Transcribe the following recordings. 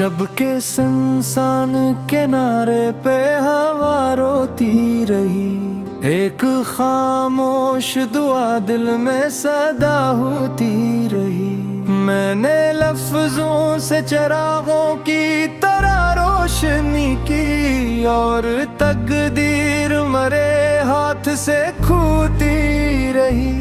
शब के सुनसान किनारे पे हवा रोती रही, एक खामोश दुआ दिल में सदा होती रही। मैंने लफ्जों से चरागों की तरह रोशनी की, और तकदीर मरे हाथ से खूती रही।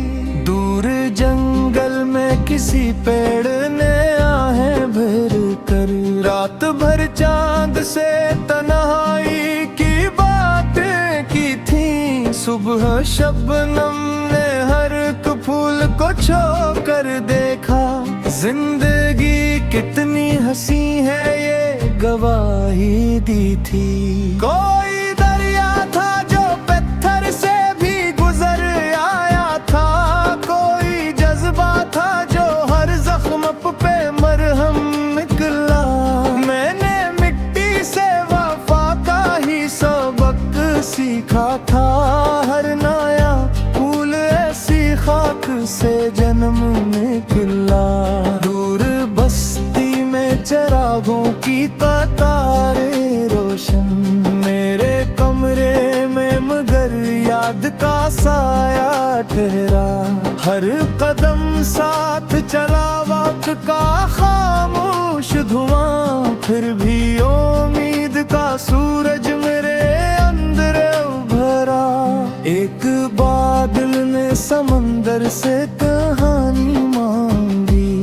दूर जंगल में किसी पेड़ ने आहें भर कर रात भर चांद से तन्हाई की बातें की थी। सुबह शबनम ने हर एक फूल को छू कर देखा, जिंदगी कितनी हंसी है ये गवाही दी थी। कोई दरिया था जो पत्थर से भी गुजर आया था, कोई जज्बा था जो हर जख्म पे मरहम निकला। मैंने मिट्टी से वफा का ही सबक सीखा था, हर नया फूल ऐसी खाक से जन्म निकला। दूर बस्ती में चिरागों की कतारें रोशन, मेरे कमरे में मगर याद का साया ठहरा। हर कदम साथ चला वक्त का खामोश धुआं, फिर भी उम्मीद का सूरज मेरे अंदर उभरा। एक बादल ने समंदर से कहानी मांगी,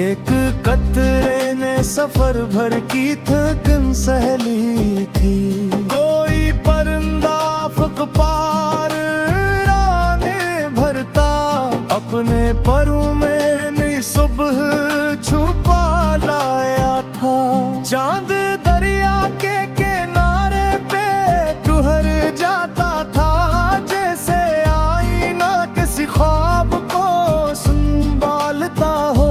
एक कतरे ने सफर भर की थकन सह ली थी। कोई परिंदा फक पार राने भरता, अपने परों में नई सुबह छुपा लाया था। चांद दरिया के किनारे पे ठहर जाता था, जैसे आईना किसी ख्वाब को संभालता हो।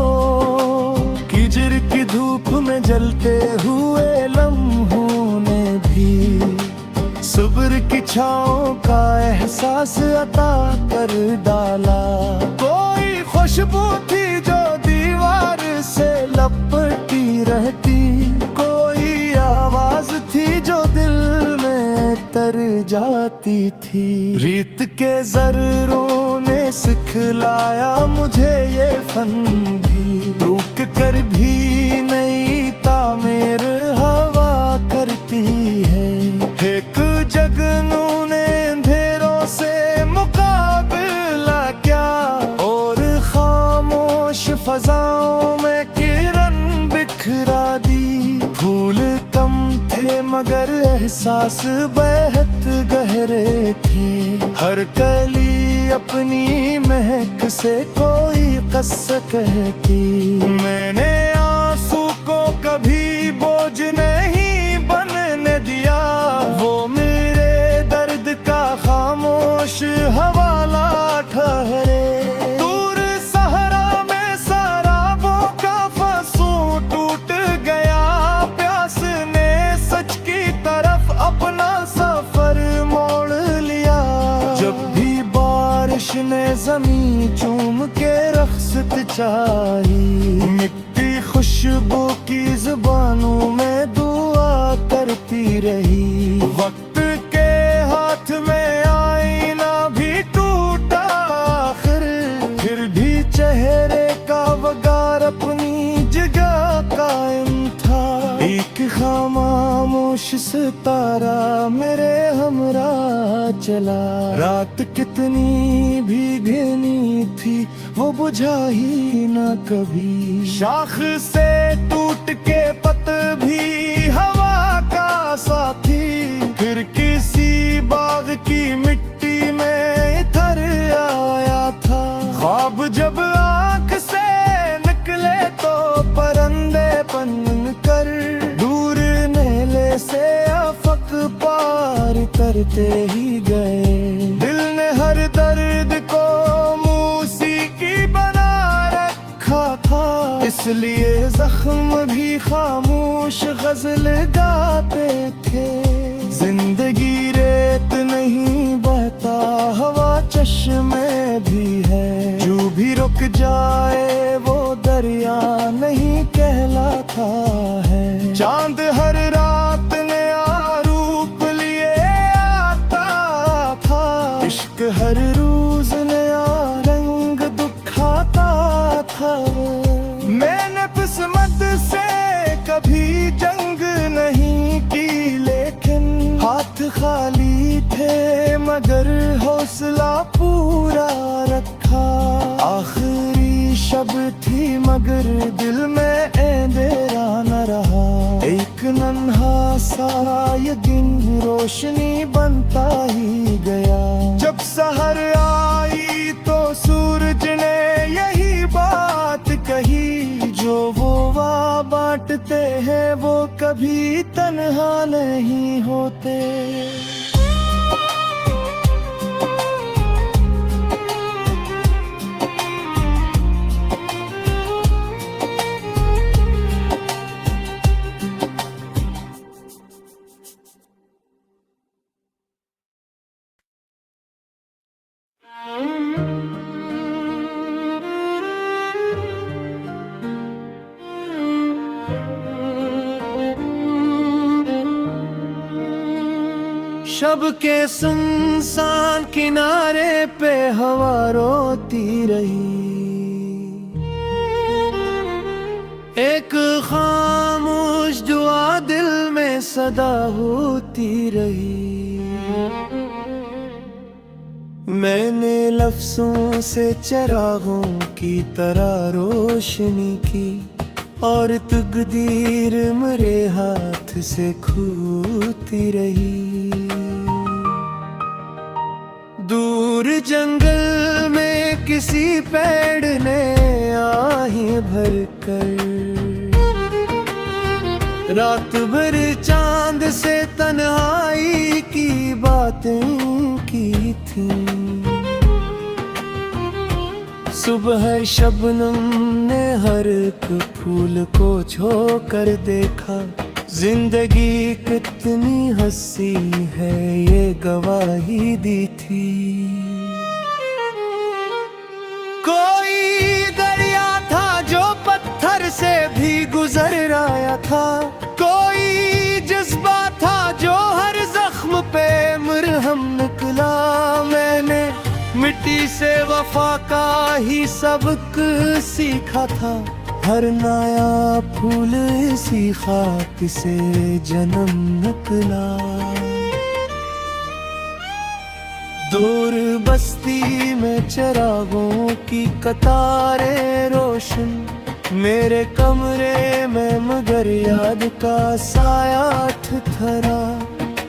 कीचड़ की धूप में जलते हुए लम्हों ने भी सब्र की छाँव का एहसास अता कर डाला। कोई खुशबू थी जो दीवार से लपटी रहती, कोई आवाज थी जो दिल में तर जाती थी। रीत के जर्रों ने सिखलाया मुझे ये फन भी, रुक कर भी नई तामीर हवा करती है। एक जगनू ने अंधेरों से मुकाबला क्या, और खामोश फजाओं में किरण बिखरा दी। फूल कम थे मगर एहसास बेहद गहरे थे, हर कली अपनी महक से कोई किस्सा कहती। मैंने आंसू को कभी बोझ नहीं बनने दिया, वो मेरे दर्द का खामोश हवाला ठहरे। दूर सहरा में सराबों का फंसूं टूट गया, प्यास ने सच की तरफ अपना सफर मोड़ लिया। जब भी बारिश ने जमीन चूम के रख्सत चाही, मिट्टी खुशबू की जुबानों में दुआ करती रही। वक्त के हाथ में आईना भी टूटा आखिर, फिर भी चेहरे का वगार अपनी जगह कायम था। एक खामोश सितारा मेरे हमरा चला, रात कितनी भी घनी थी वो बुझा ही ना कभी। शाख से टूट के पत भी हवा का साथी, फिर किसी बाग की मिट्टी में इधर आया था। ख्वाब जब आँख से निकले तो परिंदे पन कर, दूर नेले से आफक पार करते ही गए। दिल ने हर दर्द को मौसीकी बना रखा था, इसलिए जख्म भी खामोश गजल गाते थे। जिंदगी रेत नहीं बहता, हवा चश्मे भी है, जो भी रुक जाए वो दरिया नहीं कहलाता है। चांद हर रात नया रूप लिए आता था, इश्क हर रोज नया रंग दिखाता था। मैंने किस्मत से कभी जंग नहीं की, लेकिन हाथ खाली थे मगर हौसला पूरा रखा। आखिरी शब थी मगर दिल में अंधेरा न रहा। एक नन्हा सा ये दिन रोशनी बनता ही गया। जब सहर आई तो सूरज ने यही बात कही, जो वो बांटते हैं वो कभी तन्हा नहीं होते। शब के सुनसान किनारे पे हवा रोती रही। एक खामोश दुआ दिल में सदा होती रही। मैंने लफ्जों से चिरागों की तरह रोशनी की, और तकदीर मेरे हाथ से खूती रही। दूर जंगल में किसी पेड़ ने आहें भरकर रात भर चांद से तन्हाई की बातें की थी। सुबह शबनम ने हर एक फूल को छू कर देखा। जिंदगी कितनी हंसी है ये गवाही दी थी। कोई दरिया था जो पत्थर से भी गुजर आया था। कोई जज्बा था जो हर जख्म पे मरहम निकला। मैंने मिट्टी से वफा का ही सबक सीखा था। हर नया फूल इसी खाक से जन्म निकला। दूर बस्ती में चिरागों की कतारें रोशन, मेरे कमरे में मगर याद का साया ठहरा।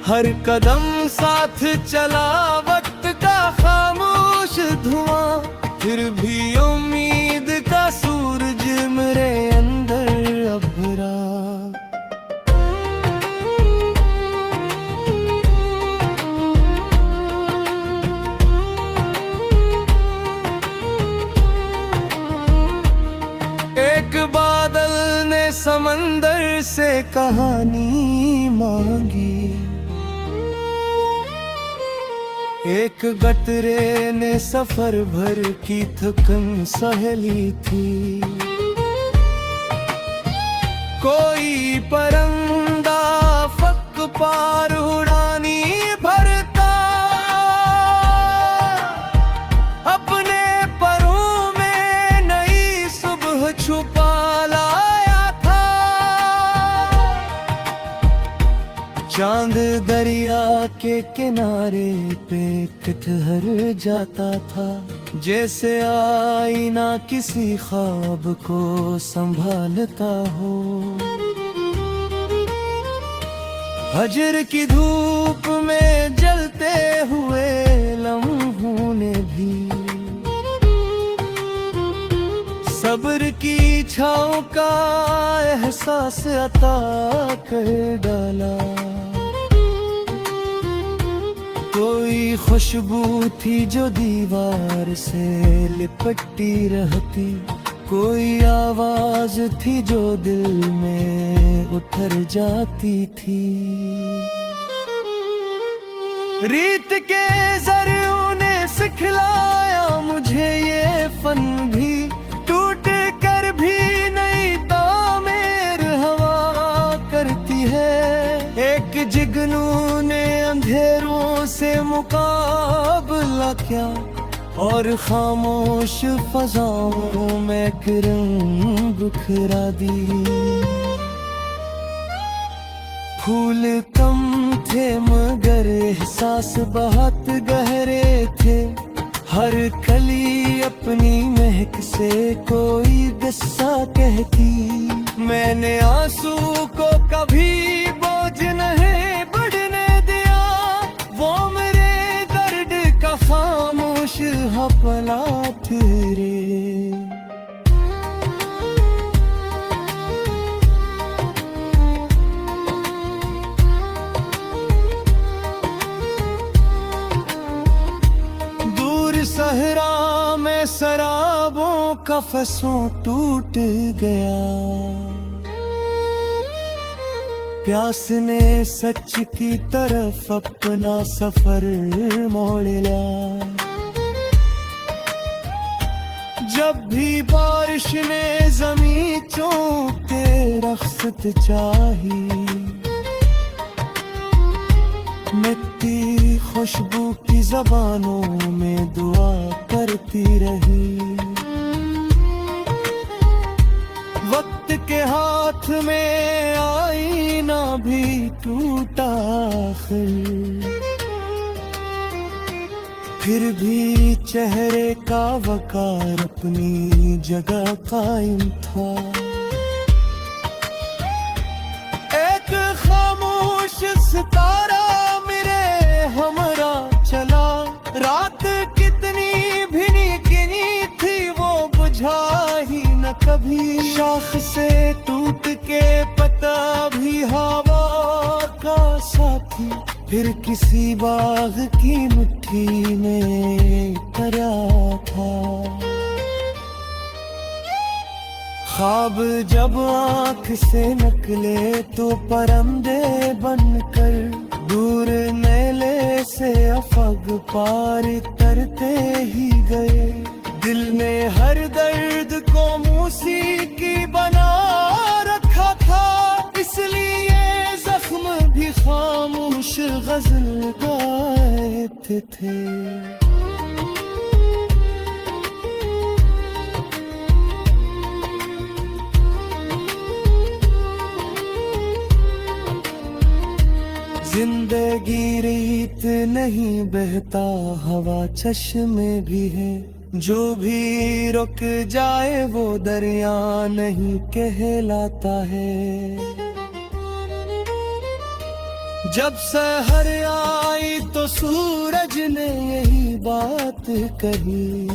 हर कदम साथ चला वक्त का खामोश धुआं, फिर भी उम्मीद का सूरज मेरे अंदर अभरा। एक बादल ने समंदर से कहानी मांगी। एक गटरे ने सफर भर की थकन सहेली थी। कोई परिंदा फक पार उड़ानी भरता, अपने परों में नई सुबह छुपा लाया था। चांद दरिया के किनारे पे ठहर जाता था, जैसे आईना किसी ख्वाब को संभालता हो। हजर की धूप में जलते हुए लम्हों ने भी सब्र की छाँव का एहसास अता कर डाला। कोई खुशबू थी जो दीवार से लिपटी रहती, कोई आवाज थी जो दिल में उतर जाती थी। रीत के ज़रियों ने सिखलाया मुझे ये फन भी, टूट कर भी नहीं तामीर हवा कर जिगनू ने अंधेरों से मुकाबला किया और खामोश फजाओं में किरण बिखरा दी। फूल कम थे मगर एहसास बहुत गहरे थे, हर कली अपनी महक से कोई किस्सा कहती। मैंने आंसू को कभी बोझ नहीं बढ़ने दिया, वो मेरे दर्द का खामोश हपला ठहरे। दूर सहरा में शराबों का फसों टूट गया, प्यास ने सच की तरफ अपना सफर मोड़ लिया। जब भी बारिश ने जमीन चूमते रख्सत चाही, मिट्टी खुशबू की जबानों में दुआ करती रही। वक्त के हाथ में आईना भी टूटा फिर भी चेहरे का वकार अपनी जगह कायम था। एक खामोश सितारा मेरे हमरा चला, रात कितनी भिनी गिनी थी वो बुझा ही न कभी। शाख से टूट के पता भी हवा का साथी, फिर किसी बाग की मिट्टी में पड़ा था। ख्वाब जब आँख से निकले तो परंदे बनकर दूर मेले से अफग पार करते ही गए। दिल ने हर दर्द को मौसीकी बना रखा था, इसलिए जख्म भी खामोश गजल गाते थे। जिंदगी रीत नहीं बहता हवा चश्मे भी है, जो भी रुक जाए वो दरिया नहीं कहलाता है। जब सहर आई तो सूरज ने यही बात कही,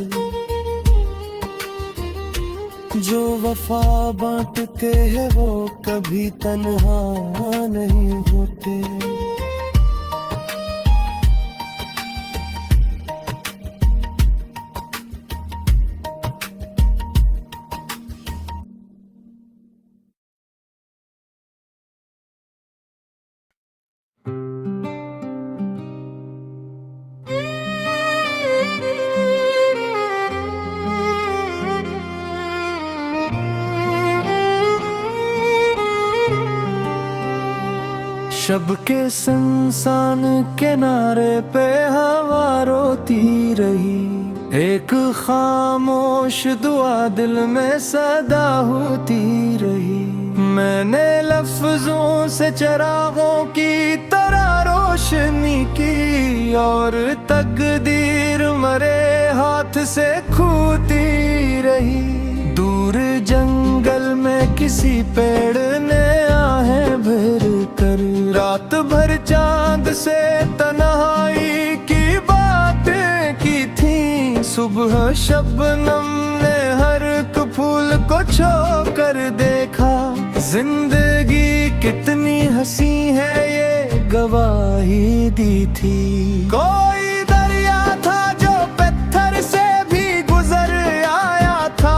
जो वफा बांटते हैं वो कभी तन्हा नहीं होते। शब के सुनसान किनारे पे हवा रोती रही, एक खामोश दुआ दिल में सदा होती रही। मैंने लफ्जों से चरागों की तरह रोशनी की, और तकदीर मरे हाथ से खूती रही। दूर जंगल में किसी पेड़ ने आहें भर कर रात भर चांद से तन्हाई की बातें की थी। सुबह शबनम ने हर एक फूल को छू कर देखा, जिंदगी कितनी हंसी है ये गवाही दी थी। कोई दरिया था जो पत्थर से भी गुजर आया था,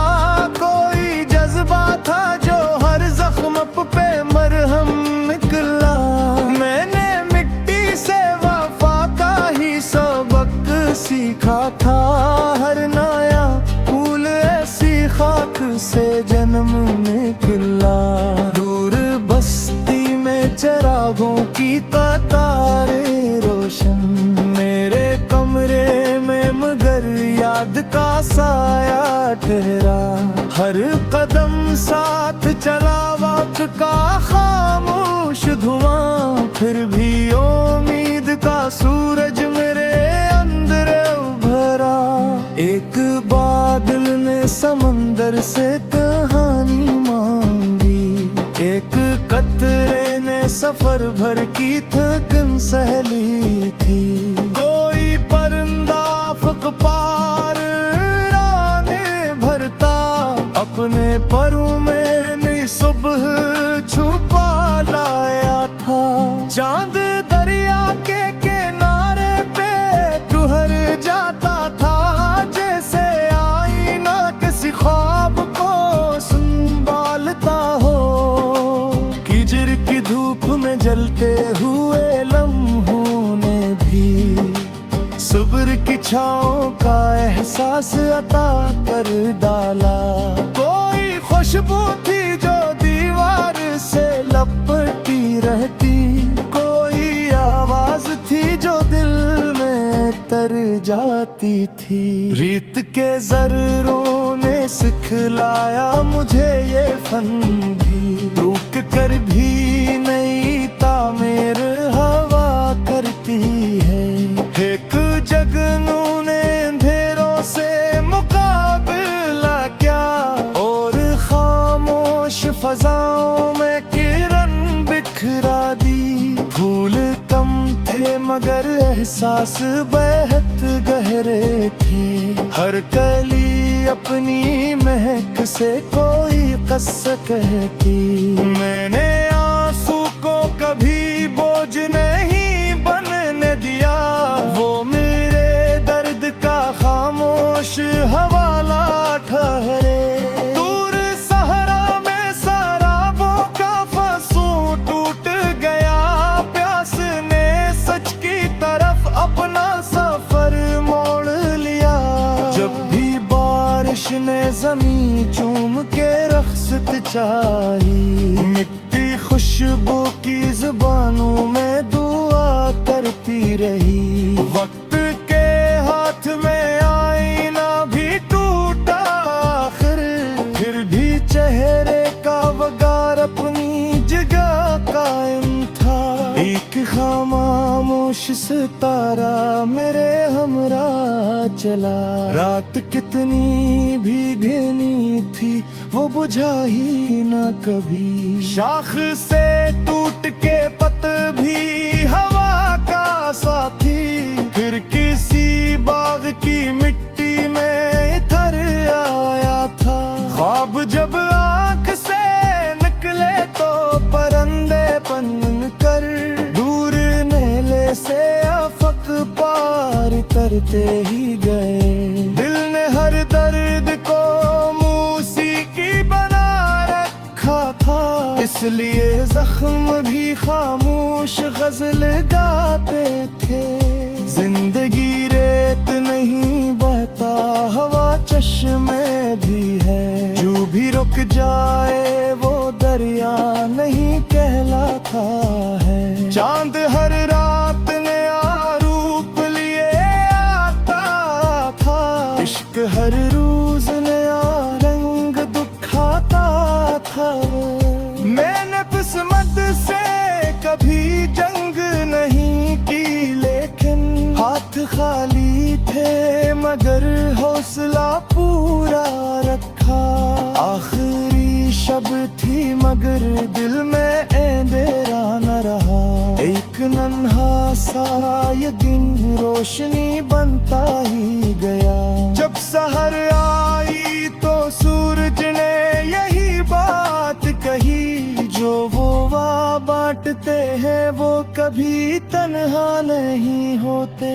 कोई जज्बा था जो हर जख्म पे मरहम निकला। मैंने मिट्टी से वफा का ही सबक सीखा था, हर नया फूल ऐसी खाक से जन्म निकला। दूर बस्ती में चराग चिरागों की कतारें रोशन मेरे कमरे में, मगर याद का साया ठहरा। हर कदम साथ चला वक्त का खामोश धुआं, फिर भी उम्मीद का सूरज मेरे अंदर उभरा। एक बादल ने समंदर से कहानी मांगी, एक कतरे ने सफर भर की थकन सह ली थी। कोई परिंदा अफ़क़ पार राने भरता, अपने परों में नई सुबह छुपा लाया था। चांद दरिया के किनारे पे ठुहर जाता था, जैसे आईना किसी ख्वाब को संभालता हो। कीचड़ की धूप में जलते हुए लम्हों ने भी सब्र की छाँव का एहसास अता कर डाला। कोई खुशबू थी जो दीवार से लपटी रहती, कोई आवाज थी जो दिल में तर जाती थी। रीत के ज़र्रों ने सिखलाया मुझे ये फन भी, रुक कर भी नई तामीर हवा करती है। एक जगनू ने अंधेरों से मुकाबला क्या, और खामोश फजाओं में किरण बिखरा दी। फूल कम थे मगर एहसास बेहद गहरे थे, हर कली अपनी महक से कोई क़स्सा कहती। मैंने आंसू को कभी बोझ नहीं बनने दिया, वो मेरे दर्द का खामोश हवाला ठहरे। दूर सहरा में सराबों का फंसूं टूट गया, प्यास ने सच की तरफ अपना सफर मोड़ लिया। जब भी बारिश ने ज़मीं चूम के रख्सत चाही, मिट्टी खुशबू की ज़ुबानों में दुआ करती रही। वक्त के हाथ में आईना भी टूटा आखिर, फिर भी चेहरे का वगार अपनी जगह कायम था। एक खामोश सितारा मेरे हमरा चला, रात कितनी भी घनी थी वो बुझा ही न कभी। शाख से टूट के पत भी हवा का साथी, फिर किसी बाग की मिट्टी में इधर आया था। ख्वाब जब आँख से निकले तो परिंदे बन कर दूर नेले से अफक पार करते ही गए। दिल ने हर दर्द को मौसीकी बना रखा था, इसलिए जख्म भी खामोश गजल गाते थे। जिंदगी रेत नहीं बहता, हवा चश्मे भी है, जो भी रुक जाए वो दरिया नहीं कहलाता है। चांद हर रात नया रूप लिए आता था, इश्क हर रोज नया रंग दिखाता था। मैंने किस्मत से कभी जंग नहीं की, लेकिन हाथ खाली थे मगर हौसला पूरा रखा। आखिरी शब थी मगर दिल में अंधेरा न रहा। एक नन्हा सा ये दिन रोशनी बनता ही गया। जब सहर आई तो सूरज ने यही बात कही, जो वो बांटते हैं वो कभी तन्हा नहीं होते।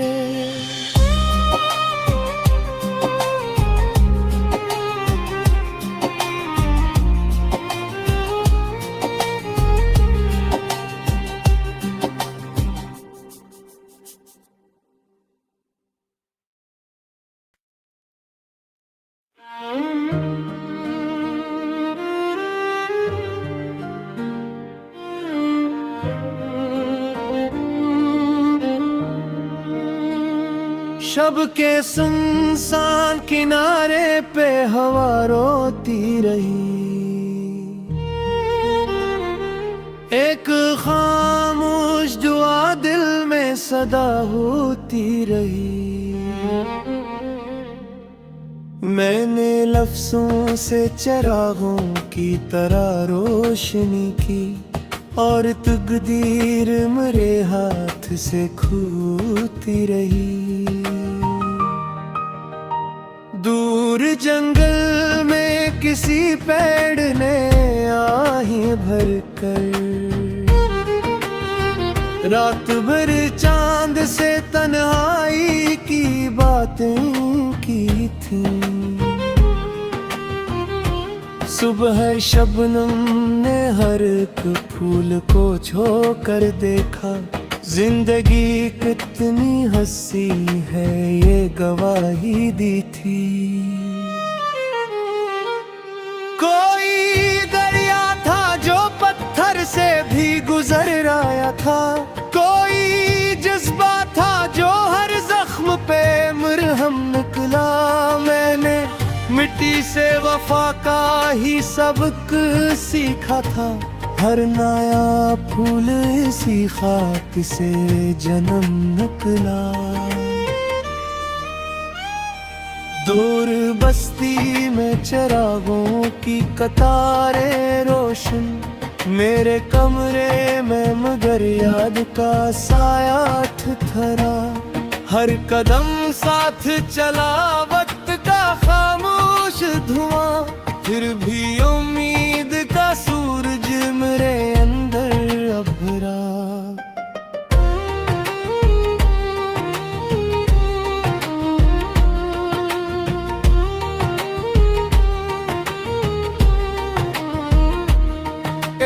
शब के सुनसान किनारे पे हवा रोती रही, एक खामोश दुआ दिल में सदा होती रही। मैंने लफ्जों से चिरागों की तरह रोशनी की, और तकदीर मेरे हाथ से खूती रही। दूर जंगल में किसी पेड़ ने आहें भरकर रात भर चांद से तन्हाई की बातें की थी। सुबह शबनम ने हर एक फूल को छो कर देखा, जिंदगी कितनी हंसी है ये गवाही दी थी। कोई दरिया था जो पत्थर से भी गुजर आया था, कोई जज्बा था जो हर जख्म पे मरहम निकला। मैंने मिट्टी से वफा का ही सबक सीखा था, हर नया फूल इसी खाक से जन्म निकला। दूर बस्ती में चिरागों की कतारें रोशन, मेरे कमरे में मगर याद का साया ठहरा। हर कदम साथ चला वक्त का खामोश धुआं, फिर भी उम्मीद का सूरज मेरे अंदर अभरा।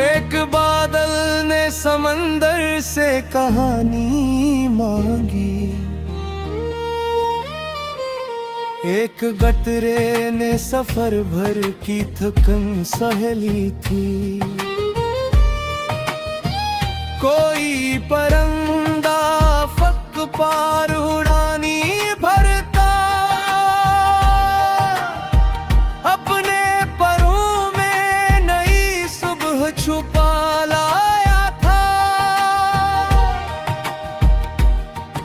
एक बादल ने समंदर से कहानी मांगी, एक गटरे ने सफर भर की थकन सहेली थी। कोई परिंदा फक पार उड़ानी भरता, अपने परों में नई सुबह छुपा लाया था।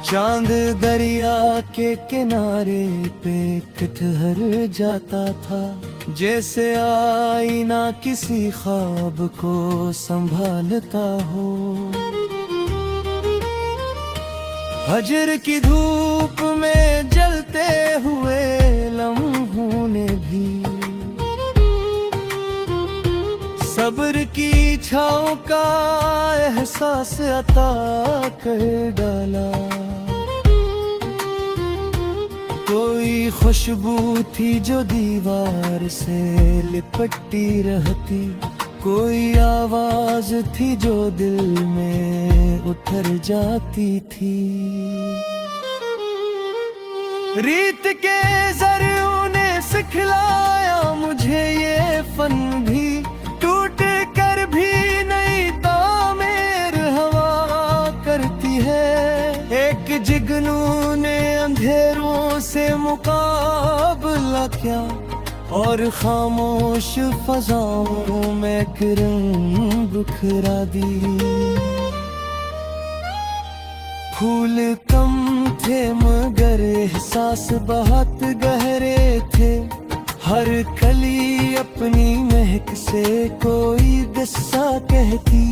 चांद दरिया के किनारे पे ठहर जाता था, जैसे आईना किसी ख्वाब को संभालता हो। हजर की धूप में जलते हुए लम्हों ने भी सब्र की छाँव का एहसास अता कर डाला। कोई खुशबू थी जो दीवार से लिपटी रहती, कोई आवाज थी जो दिल में उतर जाती थी। रीत के ज़रियों ने सिखलाया मुझे ये फन भी, टूट कर भी नहीं तामीर हवा करती है। एक जिगनू ने अंधेरों से मुकाबला किया, और खामोश फजाओं में किरण बिखरा दी। फूल कम थे मगर एहसास बहुत गहरे थे, हर कली अपनी महक से कोई किस्सा कहती।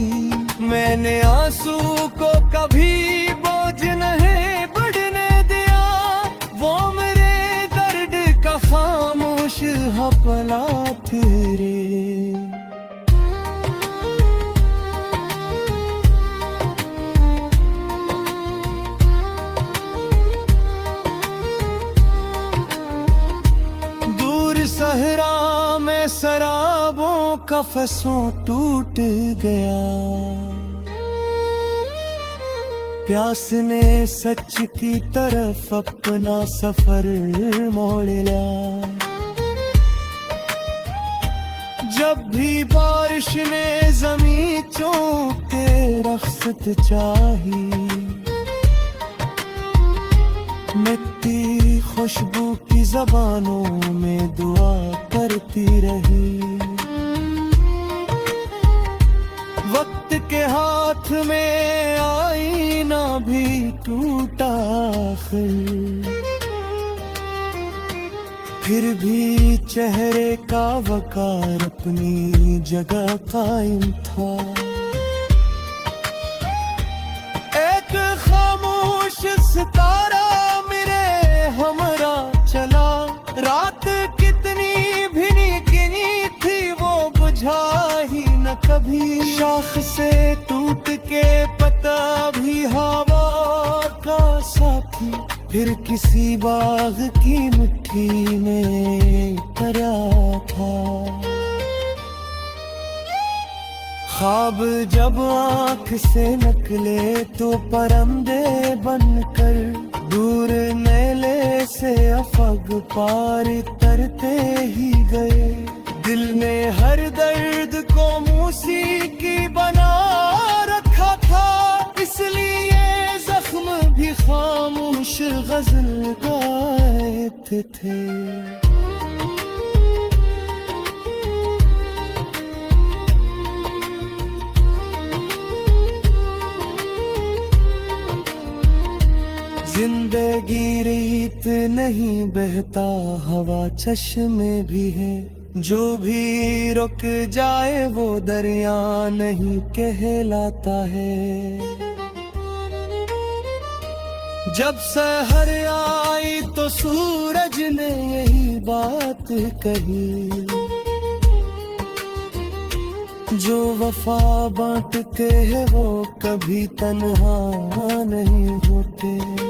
मैंने आंसू को कभी बोझ नहीं बढ़ने दिया, वो मेरे दर्द का खामोश हपला तेरे। दूर सहरा में शराबों का फसों टूट गया, प्यास ने सच की तरफ अपना सफर मोड़ लिया। जब भी बारिश ने जमीन चौंक के रख्सत चाही, मिट्टी खुशबू की जबानों में दुआ करती रही। वक्त के हाथ में आईना भी टूटा फिर भी चेहरे का वकार अपनी जगह कायम था। एक खामोश सितारा मेरे हमरा चला, रात कितनी भिनी गिनी थी वो बुझा ही न कभी। शाख से टूट के पता भी हवा का साथी, फिर किसी बाग की मिट्टी में पड़ा था। ख्वाब जब आँख से निकले तो परंदे बनकर दूर मेले से अफग पार तरते ही गए। दिल ने हर दर्द को मूसीकी बना रखा था, इसलिए जख्म भी खामोश गजल गाते थे। जिंदगी रीत नहीं बहता हवा चश्मे भी है, जो भी रुक जाए वो दरिया नहीं कहलाता है। जब सहर आई तो सूरज ने यही बात कही, जो वफा बांटते हैं वो कभी तन्हा नहीं होते।